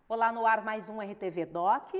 Olá, no ar mais um RTV Doc.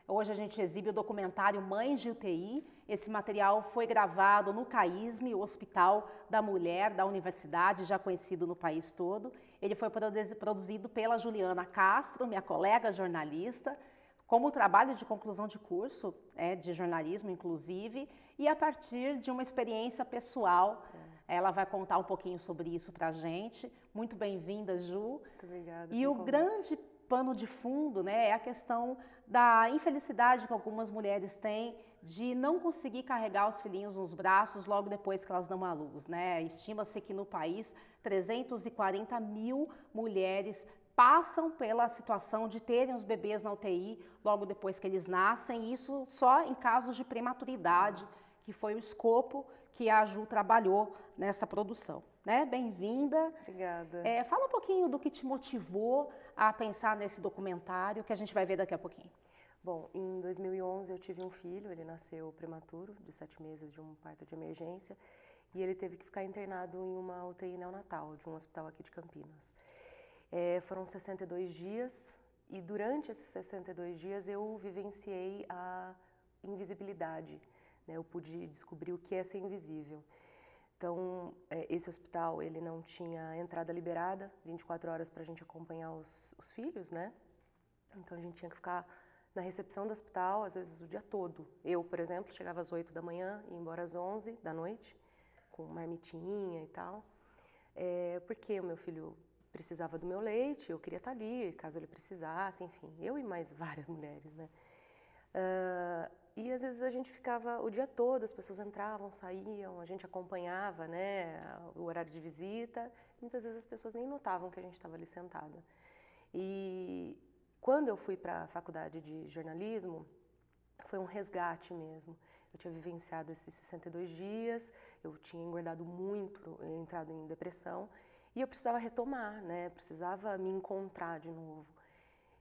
Hoje a gente exibe o documentário Mães de UTI. Esse material foi gravado no CAISM, o Hospital da Mulher da Universidade, já conhecido no país todo. Ele foi produzido pela Juliana Castro, minha colega jornalista, como trabalho de conclusão de curso, de jornalismo inclusive, e a partir de uma experiência pessoal. Ela vai contar um pouquinho sobre isso pra gente. Muito bem-vinda, Ju. Muito obrigada. E o grande pano de fundo, é a questão da infelicidade que algumas mulheres têm de não conseguir carregar os filhinhos nos braços logo depois que elas dão à luz, Estima-se que no país 340 mil mulheres passam pela situação de terem os bebês na UTI logo depois que eles nascem, e isso só em casos de prematuridade, que foi o escopo que a Ju trabalhou nessa produção. Bem-vinda. Obrigada. Fala um pouquinho do que te motivou a pensar nesse documentário que a gente vai ver daqui a pouquinho. Bom, em 2011 eu tive um filho, ele nasceu prematuro, de 7 meses, de um parto de emergência, e ele teve que ficar internado em uma UTI neonatal, de um hospital aqui de Campinas. Foram 62 dias, e durante esses 62 dias eu vivenciei a invisibilidade, Eu pude descobrir o que é ser invisível. Então, esse hospital, ele não tinha entrada liberada, 24 horas para a gente acompanhar os filhos, Então, a gente tinha que ficar na recepção do hospital, às vezes o dia todo. Eu, por exemplo, chegava às 8 da manhã e ia embora às 11 da noite, com marmitinha e tal, porque o meu filho precisava do meu leite, eu queria estar ali, caso ele precisasse, enfim, eu e mais várias mulheres, E às vezes a gente ficava o dia todo, as pessoas entravam, saíam, a gente acompanhava, o horário de visita. Muitas vezes as pessoas nem notavam que a gente estava ali sentada. E quando eu fui para a faculdade de jornalismo, foi um resgate mesmo. Eu tinha vivenciado esses 62 dias, eu tinha engordado muito, entrado em depressão, e eu precisava retomar, Precisava me encontrar de novo.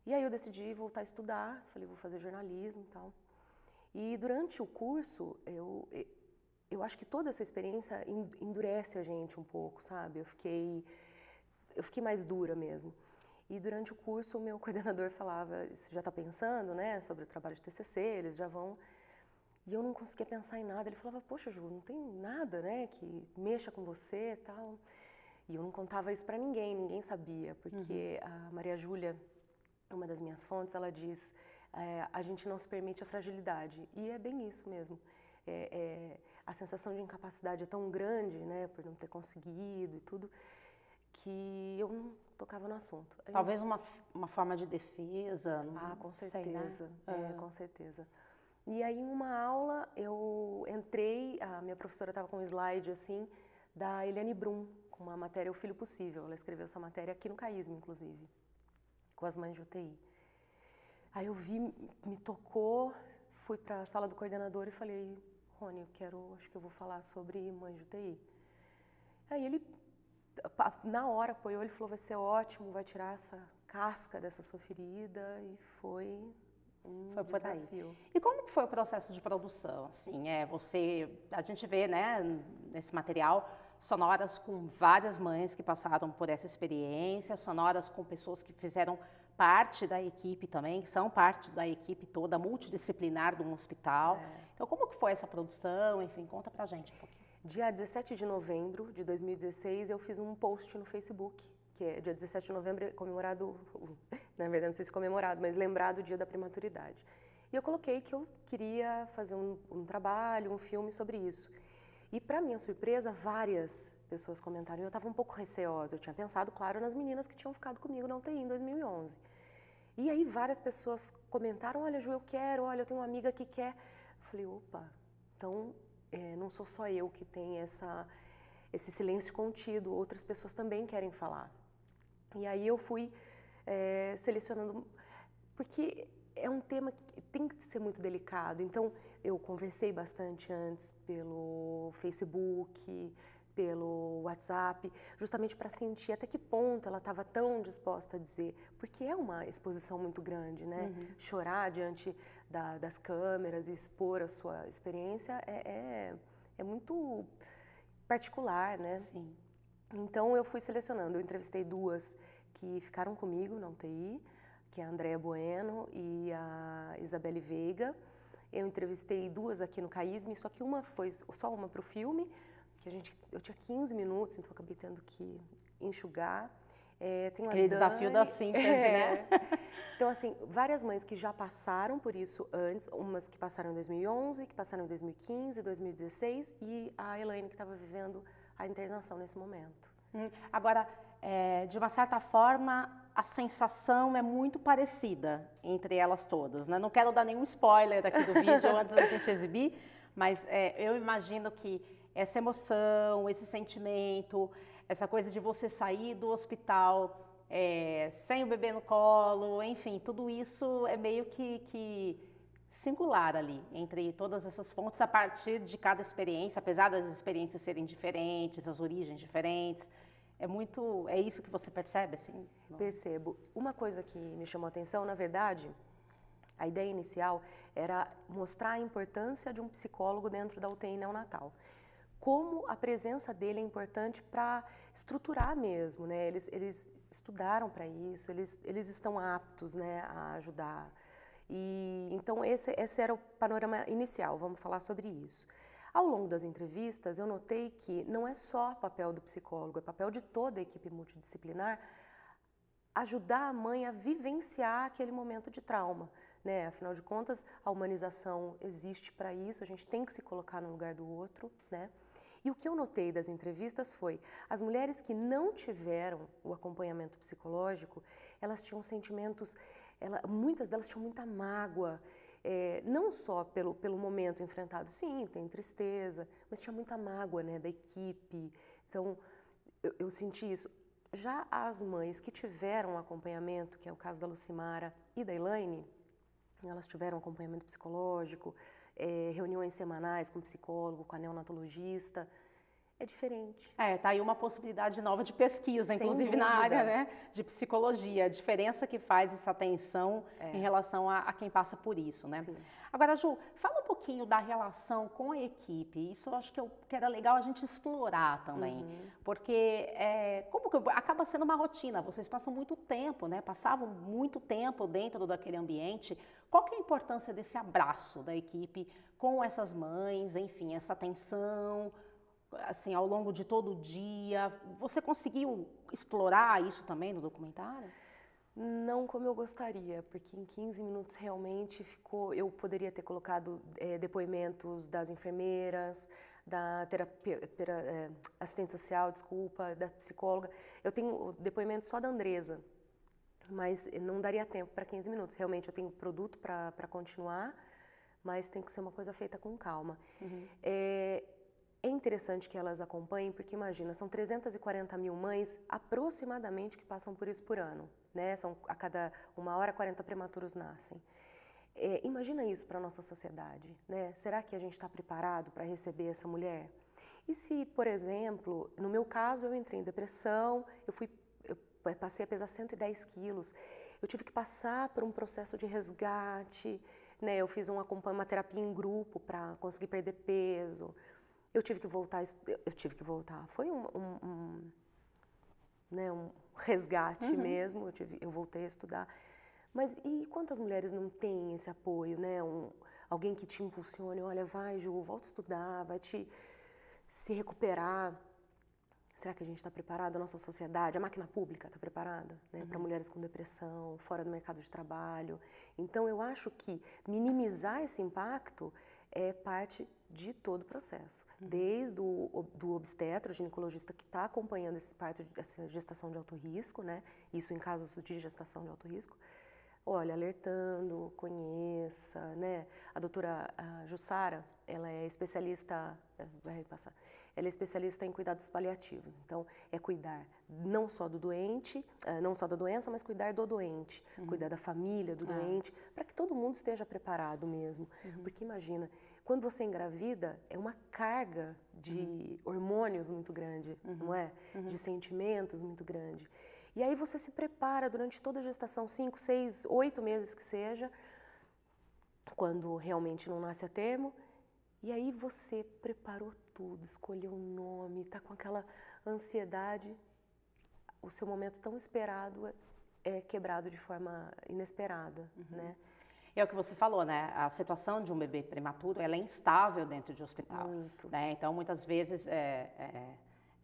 E aí eu decidi voltar a estudar, falei, vou fazer jornalismo e tal. E durante o curso, eu acho que toda essa experiência endurece a gente um pouco, sabe? Eu fiquei mais dura mesmo. E durante o curso, o meu coordenador falava, você já está pensando, sobre o trabalho de TCC, eles já vão... E eu não conseguia pensar em nada. Ele falava, poxa, Ju, não tem nada, que mexa com você e tal. E eu não contava isso para ninguém, ninguém sabia, porque a Maria Júlia, uma das minhas fontes, ela diz, a gente não se permite a fragilidade. E é bem isso mesmo. A sensação de incapacidade é tão grande, por não ter conseguido e tudo, que eu não tocava no assunto. Talvez uma forma de defesa. Com certeza. Sei, com certeza. E aí, em uma aula, eu entrei, a minha professora estava com um slide, assim, da Eliane Brum, com uma matéria O Filho Possível. Ela escreveu essa matéria aqui no CAISM, inclusive, com as mães de UTI. Aí eu vi, me tocou, fui para a sala do coordenador e falei, Rony, acho que eu vou falar sobre mães de UTI. Aí ele, na hora, apoiou, ele falou, vai ser ótimo, vai tirar essa casca dessa sua ferida, e foi um desafio. E como que foi o processo de produção? Assim, a gente vê, nesse material, sonoras com várias mães que passaram por essa experiência, sonoras com pessoas que fizeram parte da equipe também, que são parte da equipe toda multidisciplinar de um hospital. Então, como que foi essa produção? Enfim, conta pra gente um pouquinho. Dia 17 de novembro de 2016, eu fiz um post no Facebook, que é dia 17 de novembro é comemorado, na verdade não sei se comemorado, mas lembrado o dia da prematuridade. E eu coloquei que eu queria fazer um trabalho, um filme sobre isso. E para minha surpresa, várias pessoas comentaram, eu estava um pouco receosa, eu tinha pensado, claro, nas meninas que tinham ficado comigo na UTI em 2011. E aí várias pessoas comentaram, olha Ju, eu quero, olha, eu tenho uma amiga que quer. Eu falei, opa, então não sou só eu que tenho esse silêncio contido, outras pessoas também querem falar. E aí eu fui selecionando, porque é um tema que tem que ser muito delicado, então eu conversei bastante antes pelo Facebook, pelo WhatsApp, justamente para sentir até que ponto ela estava tão disposta a dizer, porque é uma exposição muito grande, né? Chorar diante das câmeras e expor a sua experiência é muito particular, né? Sim. Então eu fui selecionando, eu entrevistei 2 que ficaram comigo na UTI, que é a Andrea Bueno e a Isabelle Veiga. Eu entrevistei 2 aqui no CAISM, só que uma foi só uma para o filme, que eu tinha 15 minutos, então acabei tendo que enxugar. Tem Aquele desafio da síntese, né? Então, assim, várias mães que já passaram por isso antes, umas que passaram em 2011, que passaram em 2015, 2016, e a Elaine que estava vivendo a internação nesse momento. Agora, de uma certa forma, a sensação é muito parecida entre elas todas, né? Não quero dar nenhum spoiler aqui do vídeo antes da gente exibir, mas eu imagino que essa emoção, esse sentimento, essa coisa de você sair do hospital sem o bebê no colo, enfim, tudo isso é meio que singular ali, entre todas essas fontes, a partir de cada experiência, apesar das experiências serem diferentes, as origens diferentes. É isso que você percebe, assim? Percebo. Uma coisa que me chamou a atenção, na verdade, a ideia inicial era mostrar a importância de um psicólogo dentro da UTI neonatal. Como a presença dele é importante para estruturar mesmo, né? Eles estudaram para isso, eles estão aptos, né, a ajudar. E então esse era o panorama inicial, vamos falar sobre isso. Ao longo das entrevistas, eu notei que não é só papel do psicólogo, é papel de toda a equipe multidisciplinar ajudar a mãe a vivenciar aquele momento de trauma, né? Afinal de contas, a humanização existe para isso, a gente tem que se colocar no lugar do outro, né? E o que eu notei das entrevistas foi, as mulheres que não tiveram o acompanhamento psicológico, elas tinham sentimentos, muitas delas tinham muita mágoa, não só pelo momento enfrentado, sim, tem tristeza, mas tinha muita mágoa, né, da equipe. Então, eu senti isso. Já as mães que tiveram acompanhamento, que é o caso da Lucimara e da Elaine, elas tiveram acompanhamento psicológico, reuniões semanais com o psicólogo, com a neonatologista, é diferente. Tá aí uma possibilidade nova de pesquisa, Sem inclusive dúvida. na área, né, de psicologia, a diferença que faz essa atenção em relação a quem passa por isso, né? Sim. Agora, Ju, fala um pouquinho da relação com a equipe, isso eu acho que era legal a gente explorar também, porque como que acaba sendo uma rotina, vocês passam muito tempo, né, passavam muito tempo dentro daquele ambiente, qual que é a importância desse abraço da equipe com essas mães, enfim, essa atenção, assim, ao longo de todo o dia, você conseguiu explorar isso também no documentário? Não como eu gostaria, porque em 15 minutos realmente eu poderia ter colocado depoimentos das enfermeiras, da assistente social, desculpa, da psicóloga. Eu tenho depoimento só da Andresa, mas não daria tempo para 15 minutos. Realmente eu tenho produto para continuar, mas tem que ser uma coisa feita com calma. É interessante que elas acompanhem, porque imagina, são 340 mil mães aproximadamente que passam por isso por ano, né? A cada 1h, 40 prematuros nascem. Imagina isso para a nossa sociedade, né? Será que a gente está preparado para receber essa mulher? E se, por exemplo, no meu caso eu entrei em depressão, eu passei a pesar 110 quilos, eu tive que passar por um processo de resgate, né? Eu fiz uma terapia em grupo para conseguir perder peso. Eu tive que voltar, foi né, um resgate mesmo, eu voltei a estudar. Mas e quantas mulheres não têm esse apoio, né? Alguém que te impulsione, olha, vai Ju, volta a estudar, vai se recuperar. Será que a gente está preparado, a nossa sociedade, a máquina pública está preparada, né, para mulheres com depressão, fora do mercado de trabalho? Então eu acho que minimizar esse impacto é parte de todo o processo. Desde do obstetra, ginecologista que está acompanhando essa gestação de alto risco, né? Isso em casos de gestação de alto risco, olha, alertando, conheça, né? A doutora Jussara, ela é especialista, ela é especialista em cuidados paliativos. Então, é cuidar não só do doente, não só da doença, mas cuidar do doente, cuidar da família do doente, para que todo mundo esteja preparado mesmo. Porque imagina, quando você engravida, é uma carga de hormônios muito grande, não é? De sentimentos muito grande. E aí você se prepara durante toda a gestação, 5, 6, 8 meses que seja, quando realmente não nasce a termo, e aí você preparou tudo, escolheu um nome, está com aquela ansiedade, o seu momento tão esperado é quebrado de forma inesperada, né? É o que você falou, né? A situação de um bebê prematuro, ela é instável dentro de hospital. Muito. Né? Então, muitas vezes,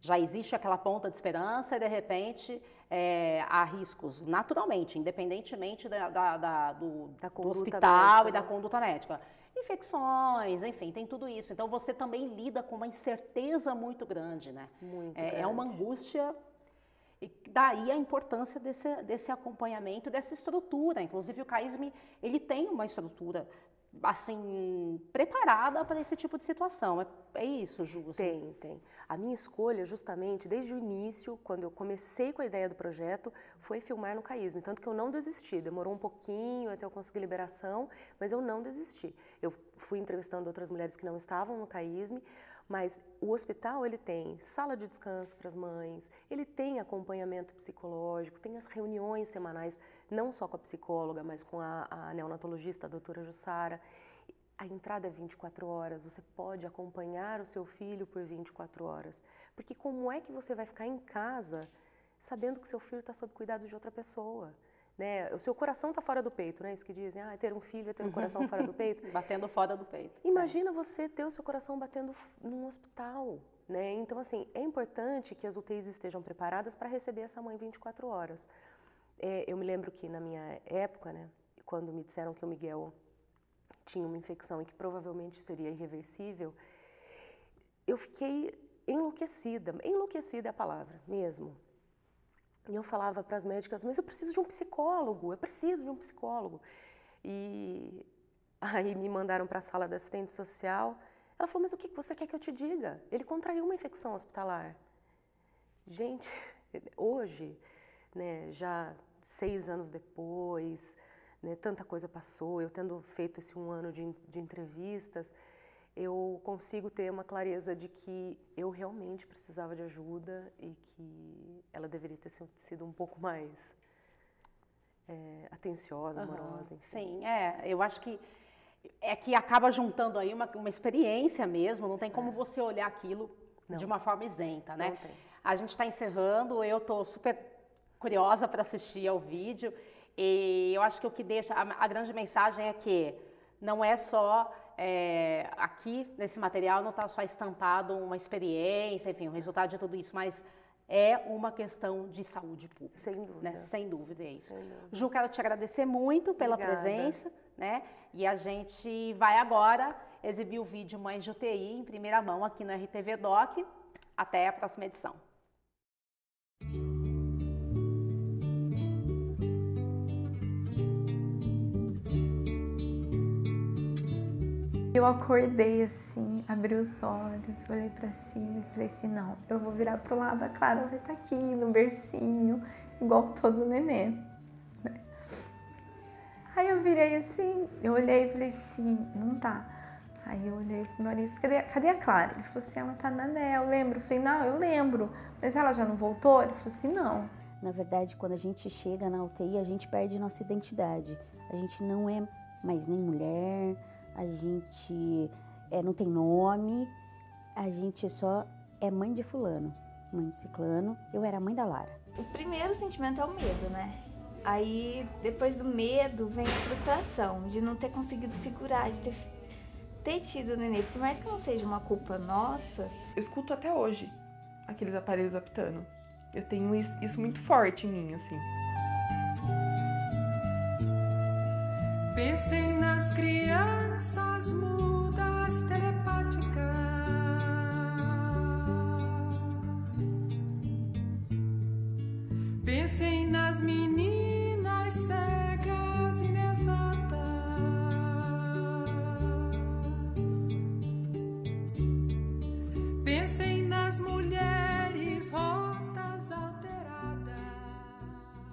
já existe aquela ponta de esperança e, de repente, há riscos, naturalmente, independentemente do hospital médica, e da conduta médica. Infecções, enfim, tem tudo isso. Então, você também lida com uma incerteza muito grande, né? Muito grande. É uma angústia. E daí a importância desse acompanhamento, dessa estrutura. Inclusive, o CAISM, ele tem uma estrutura, assim, preparada para esse tipo de situação. É isso, Ju? Assim. Tem. A minha escolha, justamente, desde o início, quando eu comecei com a ideia do projeto, foi filmar no CAISM. Tanto que eu não desisti. Demorou um pouquinho até eu conseguir liberação, mas eu não desisti. Eu fui entrevistando outras mulheres que não estavam no CAISM, mas o hospital, ele tem sala de descanso para as mães, ele tem acompanhamento psicológico, tem as reuniões semanais, não só com a psicóloga, mas com a neonatologista, a doutora Jussara. A entrada é 24 horas, você pode acompanhar o seu filho por 24 horas. Porque como é que você vai ficar em casa sabendo que seu filho está sob cuidado de outra pessoa? Né? O seu coração está fora do peito, né? Isso que dizem, ter um filho é ter um coração fora do peito. Batendo fora do peito. Imagina você ter o seu coração batendo num hospital, né? Então, assim, é importante que as UTIs estejam preparadas para receber essa mãe 24 horas. Eu me lembro que na minha época, né, quando me disseram que o Miguel tinha uma infecção e que provavelmente seria irreversível, eu fiquei enlouquecida. Enlouquecida é a palavra mesmo. E eu falava para as médicas, mas eu preciso de um psicólogo, E aí me mandaram para a sala da assistente social. Ela falou, mas o que você quer que eu te diga? Ele contraiu uma infecção hospitalar. Gente, hoje, né, já 6 anos depois, né, tanta coisa passou, eu tendo feito esse 1 ano de entrevistas, eu consigo ter uma clareza de que eu realmente precisava de ajuda e que ela deveria ter sido um pouco mais atenciosa, amorosa. Enfim. Sim, eu acho que acaba juntando aí uma experiência mesmo, não tem como você olhar aquilo de uma forma isenta, né? Não tem. A gente está encerrando, eu estou super curiosa para assistir ao vídeo e eu acho que o que deixa, a grande mensagem é que não é só, aqui nesse material não está só estampado uma experiência, enfim, o resultado de tudo isso, mas é uma questão de saúde pública. Sem dúvida. Né? Sem dúvida, é isso. Sem dúvida. Ju, quero te agradecer muito pela presença, né? E a gente vai agora exibir o vídeo Mães de UTI em primeira mão aqui no RTV Doc. Até a próxima edição. Eu acordei assim, abri os olhos, olhei pra cima e falei assim, não, eu vou virar pro lado, a Clara vai estar aqui no bercinho, igual todo nenê. Né? Aí eu virei assim, eu olhei e falei assim, não tá. Aí eu olhei pro meu marido, cadê a Clara? Ele falou assim, ela tá na NEL, lembro? Eu falei, não, eu lembro, mas ela já não voltou? Ele falou assim, não. Na verdade, quando a gente chega na UTI, a gente perde nossa identidade. A gente não é mais nem mulher, a gente não tem nome, a gente só é mãe de fulano, mãe de ciclano. Eu era mãe da Lara. O primeiro sentimento é o medo, né? Aí, depois do medo, vem a frustração de não ter conseguido segurar, de ter tido o nenê. Por mais que não seja uma culpa nossa... Eu escuto até hoje aqueles aparelhos apitando. Eu tenho isso muito forte em mim, assim. Pensem nas crianças mudas telepáticas. Pensem nas meninas cegas inexatas. Pensem nas mulheres rotas alteradas.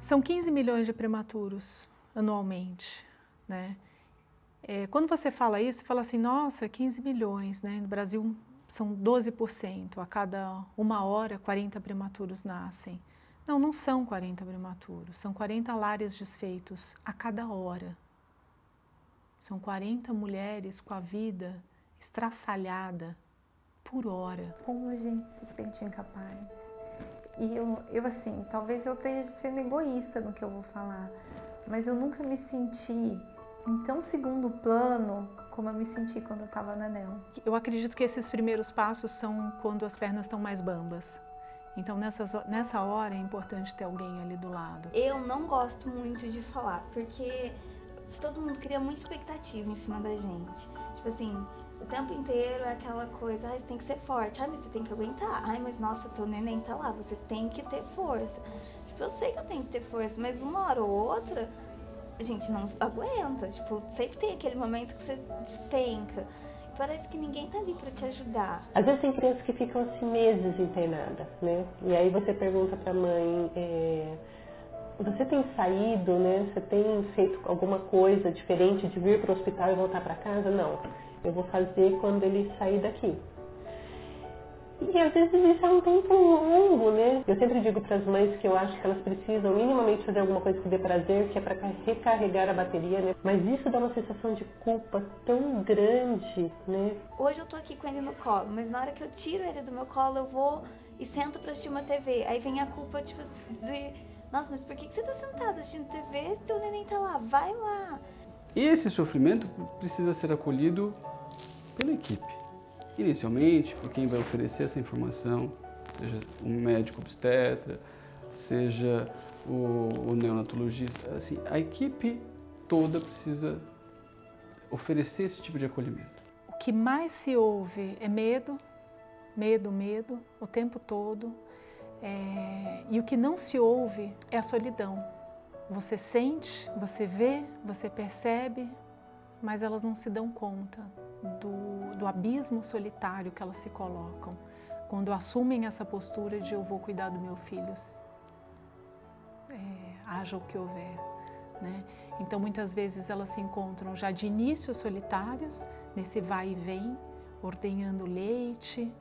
São 15 milhões de prematuros anualmente. Né? Quando você fala isso, você fala assim, nossa, 15 milhões, né? No Brasil são 12%, a cada 1 hora 40 prematuros nascem. Não, não são 40 prematuros, são 40 lares desfeitos a cada hora. São 40 mulheres com a vida estraçalhada por hora. Como a gente se sente incapaz. E eu assim, talvez eu esteja sendo egoísta no que eu vou falar, mas eu nunca me senti em tão segundo plano como eu me senti quando eu estava na ANEL. Eu acredito que esses primeiros passos são quando as pernas estão mais bambas. Então nessa hora é importante ter alguém ali do lado. Eu não gosto muito de falar, porque todo mundo cria muita expectativa em cima da gente. Tipo assim, o tempo inteiro é aquela coisa, você tem que ser forte, mas você tem que aguentar. Mas nossa, teu neném tá lá, você tem que ter força. Tipo, eu sei que eu tenho que ter força, mas uma hora ou outra, a gente não aguenta. Tipo, sempre tem aquele momento que você despenca. Parece que ninguém tá ali pra te ajudar. Às vezes tem crianças que ficam assim meses internadas, né? E aí você pergunta pra mãe, você tem saído, né? Você tem feito alguma coisa diferente de vir para o hospital e voltar para casa? Não, eu vou fazer quando ele sair daqui. E às vezes isso é um tempo longo, né? Eu sempre digo para as mães que eu acho que elas precisam minimamente fazer alguma coisa que dê prazer, que é para recarregar a bateria, né? Mas isso dá uma sensação de culpa tão grande, né? Hoje eu tô aqui com ele no colo, mas na hora que eu tiro ele do meu colo, eu vou e sento para assistir uma TV. Aí vem a culpa, tipo, de... Nossa, mas por que você tá sentada assistindo TV se teu neném tá lá? Vai lá! Esse sofrimento precisa ser acolhido pela equipe. Inicialmente, por quem vai oferecer essa informação, seja um médico obstetra, seja o neonatologista, assim, a equipe toda precisa oferecer esse tipo de acolhimento. O que mais se ouve é medo, medo, medo, o tempo todo. E o que não se ouve é a solidão. Você sente, você vê, você percebe, mas elas não se dão conta do abismo solitário que elas se colocam quando assumem essa postura de eu vou cuidar do meu filho, haja o que houver, né? Então muitas vezes elas se encontram já de início solitárias, nesse vai e vem, ordenhando leite,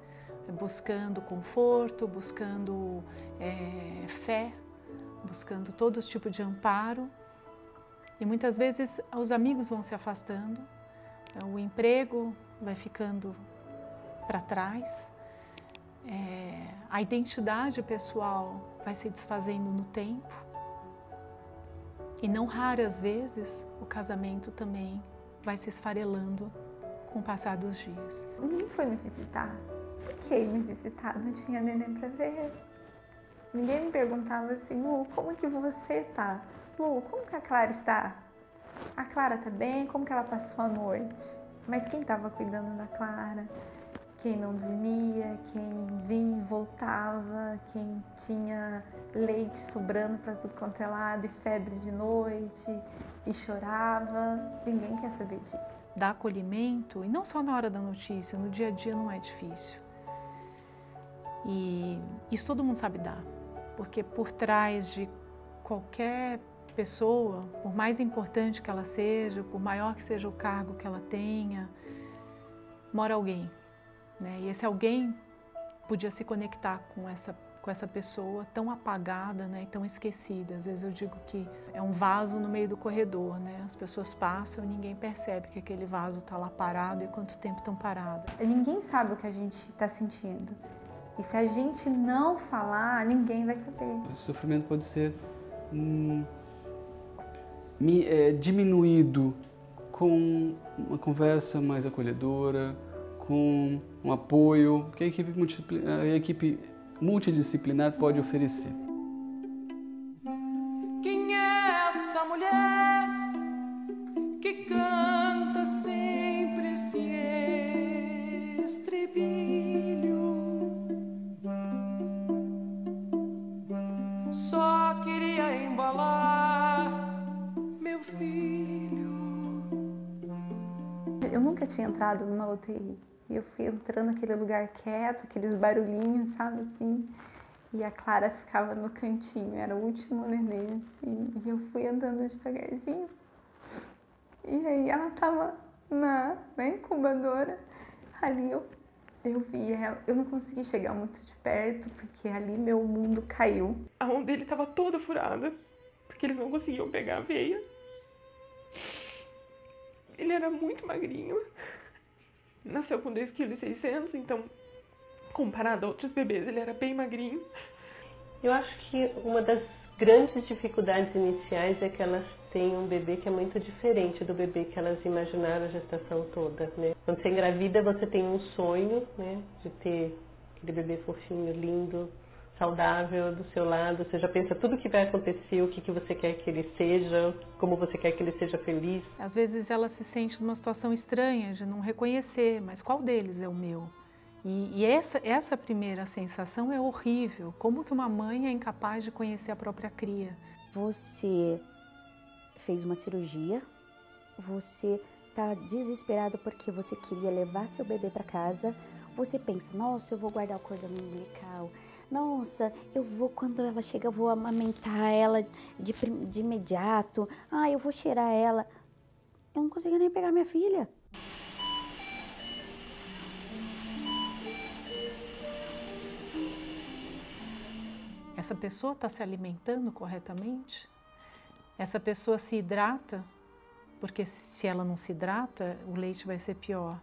buscando conforto, buscando fé, buscando todo tipo de amparo. E muitas vezes os amigos vão se afastando, o emprego vai ficando para trás, a identidade pessoal vai se desfazendo no tempo. E não raras vezes o casamento também vai se esfarelando com o passar dos dias. Ninguém foi me visitar. Por que me visitar? Não tinha neném para ver. Ninguém me perguntava assim, Lu, como que você tá? Lu, como que a Clara está? A Clara tá bem? Como que ela passou a noite? Mas quem estava cuidando da Clara? Quem não dormia? Quem vinha e voltava? Quem tinha leite sobrando para tudo quanto é lado e febre de noite e chorava? Ninguém quer saber disso. Dar acolhimento, e não só na hora da notícia, no dia a dia não é difícil. E isso todo mundo sabe dar, porque por trás de qualquer pessoa, por mais importante que ela seja, por maior que seja o cargo que ela tenha, mora alguém, né? E esse alguém podia se conectar com essa pessoa tão apagada, né, e tão esquecida. Às vezes eu digo que é um vaso no meio do corredor, né? As pessoas passam e ninguém percebe que aquele vaso está lá parado e quanto tempo estão parados. Ninguém sabe o que a gente está sentindo. E se a gente não falar, ninguém vai saber. O sofrimento pode ser diminuído com uma conversa mais acolhedora, com um apoio que a equipe multidisciplinar pode oferecer. Quem é essa mulher que canta sempre esse estribilho? Só queria embalar meu filho. Eu nunca tinha entrado numa UTI. E eu fui entrando naquele lugar quieto, aqueles barulhinhos, sabe, assim. E a Clara ficava no cantinho, era o último neném, assim. E eu fui andando devagarzinho. E aí ela tava na incubadora, ali eu vi ela, eu não consegui chegar muito de perto, porque ali meu mundo caiu. A mão dele tava toda furada, porque eles não conseguiam pegar a veia. Ele era muito magrinho, nasceu com 2,6 kg, então, comparado a outros bebês, ele era bem magrinho. Eu acho que uma das grandes dificuldades iniciais é que elas têm um bebê que é muito diferente do bebê que elas imaginaram a gestação toda, né? Quando você engravida, você tem um sonho, né, de ter aquele bebê fofinho, lindo, saudável do seu lado. Você já pensa tudo o que vai acontecer, o que você quer que ele seja, como você quer que ele seja feliz. Às vezes ela se sente numa situação estranha de não reconhecer, mas qual deles é o meu? E essa primeira sensação é horrível. Como que uma mãe é incapaz de conhecer a própria cria? Você fez uma cirurgia, você está desesperada porque você queria levar seu bebê para casa, você pensa, nossa, eu vou guardar o cordão umbilical, nossa, eu vou, quando ela chega, eu vou amamentar ela de imediato, eu vou cheirar ela. Eu não conseguia nem pegar minha filha. Essa pessoa está se alimentando corretamente? Essa pessoa se hidrata? Porque se ela não se hidrata, o leite vai ser pior.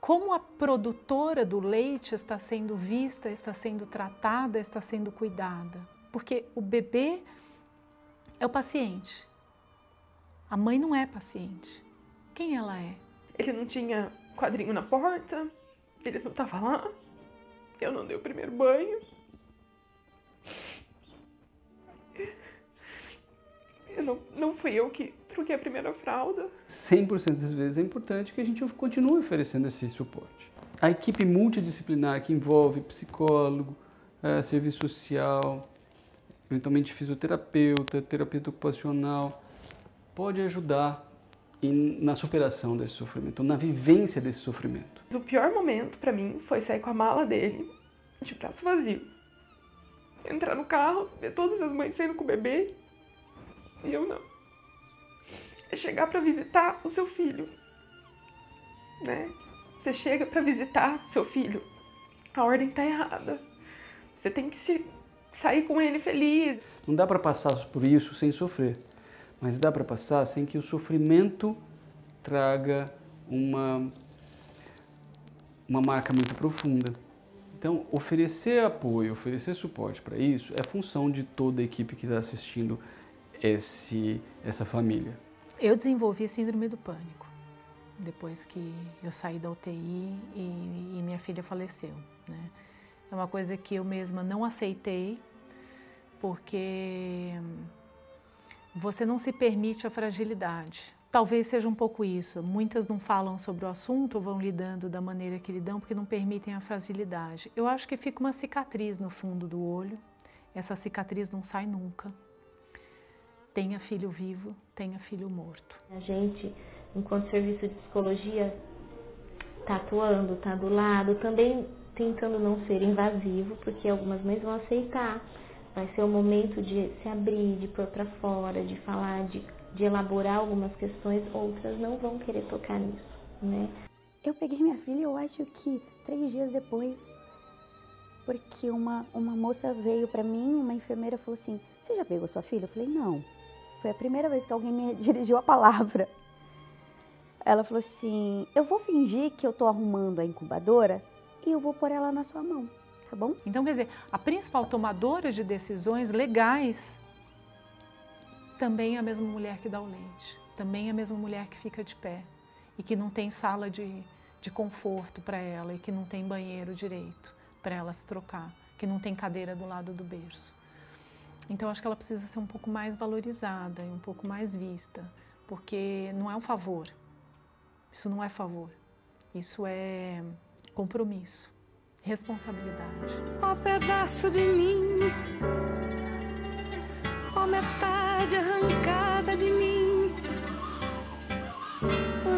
Como a produtora do leite está sendo vista, está sendo tratada, está sendo cuidada? Porque o bebê é o paciente. A mãe não é paciente. Quem ela é? Ele não tinha quadrinho na porta, ele não estava lá, eu não dei o primeiro banho. Não fui eu que troquei a primeira fralda. 100% das vezes é importante que a gente continue oferecendo esse suporte. A equipe multidisciplinar que envolve psicólogo, serviço social, eventualmente fisioterapeuta, terapeuta ocupacional, pode ajudar na superação desse sofrimento, na vivência desse sofrimento. O pior momento para mim foi sair com a mala dele, de braço vazio. Entrar no carro, ver todas as mães saindo com o bebê, e eu não. É chegar para visitar o seu filho, né? Você chega para visitar seu filho, a ordem tá errada. Você tem que sair com ele feliz. Não dá para passar por isso sem sofrer, mas dá para passar sem que o sofrimento traga uma marca muito profunda. Então, oferecer apoio, oferecer suporte para isso é função de toda a equipe que está assistindo essa família. Eu desenvolvi a síndrome do pânico depois que eu saí da UTI e minha filha faleceu, né? É uma coisa que eu mesma não aceitei, porque você não se permite a fragilidade. Talvez seja um pouco isso. Muitas não falam sobre o assunto ou vão lidando da maneira que lidam porque não permitem a fragilidade. Eu acho que fica uma cicatriz no fundo do olho. Essa cicatriz não sai nunca. Tenha filho vivo, tenha filho morto. A gente, enquanto serviço de psicologia, está atuando, está do lado, também tentando não ser invasivo, porque algumas mães vão aceitar. Vai ser o momento de se abrir, de pôr para fora, de falar, de elaborar algumas questões, outras não vão querer tocar nisso, né? Eu peguei minha filha, eu acho que 3 dias depois, porque uma moça veio para mim, uma enfermeira falou assim, você já pegou sua filha? Eu falei, não. Foi a primeira vez que alguém me dirigiu a palavra. Ela falou assim, eu vou fingir que eu tô arrumando a incubadora e eu vou pôr ela na sua mão, tá bom? Então, quer dizer, a principal tomadora de decisões legais também é a mesma mulher que dá o leite, também é a mesma mulher que fica de pé e que não tem sala de conforto para ela e que não tem banheiro direito para ela se trocar, que não tem cadeira do lado do berço. Então, acho que ela precisa ser um pouco mais valorizada e um pouco mais vista, porque não é um favor, isso não é favor, isso é compromisso, responsabilidade. Ó pedaço de mim, ó metade arrancada de mim,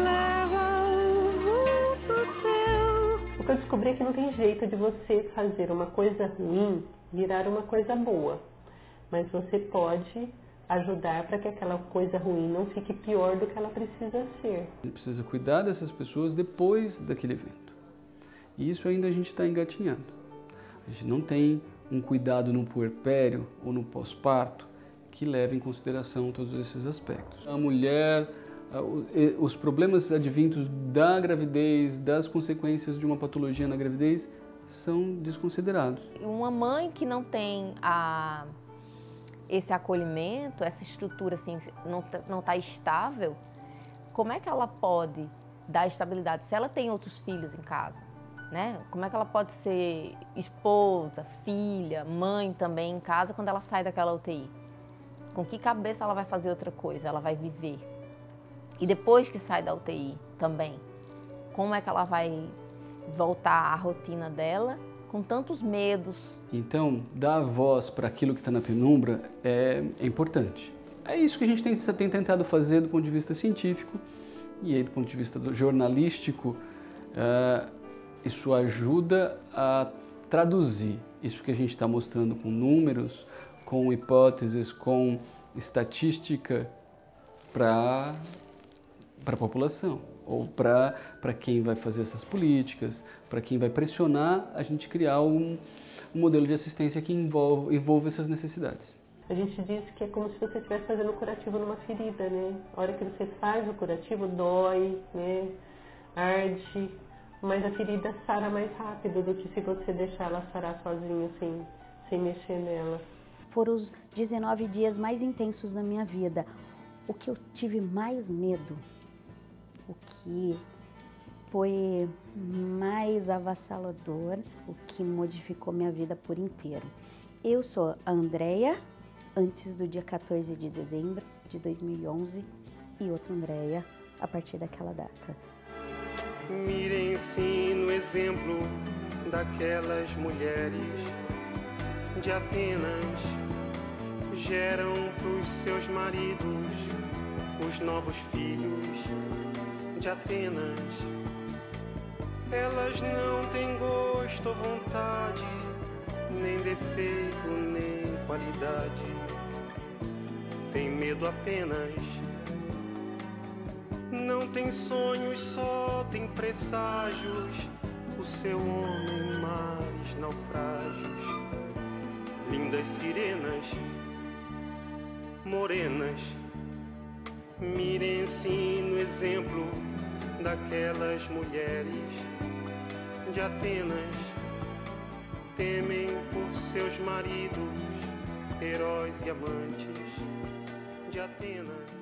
leva o vulto teu. O que eu descobri é que não tem jeito de você fazer uma coisa ruim virar uma coisa boa. Mas você pode ajudar para que aquela coisa ruim não fique pior do que ela precisa ser. Ele precisa cuidar dessas pessoas depois daquele evento. E isso ainda a gente está engatinhando. A gente não tem um cuidado no puerpério ou no pós-parto que leve em consideração todos esses aspectos. A mulher, os problemas advindos da gravidez, das consequências de uma patologia na gravidez, são desconsiderados. Uma mãe que não tem esse acolhimento, essa estrutura assim, não está estável, como é que ela pode dar estabilidade? Se ela tem outros filhos em casa, né? Como é que ela pode ser esposa, filha, mãe também em casa quando ela sai daquela UTI? Com que cabeça ela vai fazer outra coisa? Ela vai viver. E depois que sai da UTI também, como é que ela vai voltar à rotina dela com tantos medos? Então, dar voz para aquilo que está na penumbra é importante. É isso que a gente tem tentado fazer do ponto de vista científico e aí do ponto de vista jornalístico. Isso ajuda a traduzir isso que a gente está mostrando com números, com hipóteses, com estatística para a população, ou para quem vai fazer essas políticas, para quem vai pressionar a gente criar um modelo de assistência que envolva essas necessidades. A gente diz que é como se você estivesse fazendo o curativo numa ferida, né? A hora que você faz o curativo, dói, né? Arde, mas a ferida sara mais rápido do que se você deixar ela sarar sozinha, sem mexer nela. Foram os 19 dias mais intensos da minha vida. O que eu tive mais medo, o que foi mais avassalador, o que modificou minha vida por inteiro. Eu sou a Andréia, antes do dia 14 de dezembro de 2011, e outra Andréia a partir daquela data. Mirem-se no exemplo daquelas mulheres de Atenas, geram pros seus maridos os novos filhos de Atenas. Elas não têm gosto ou vontade, nem defeito, nem qualidade. Tem medo apenas. Não tem sonhos, só tem presságios. O seu homem, mares, naufrágios. Lindas sirenas, morenas. Mirem-se no exemplo daquelas mulheres de Atenas. Temem por seus maridos, heróis e amantes de Atenas.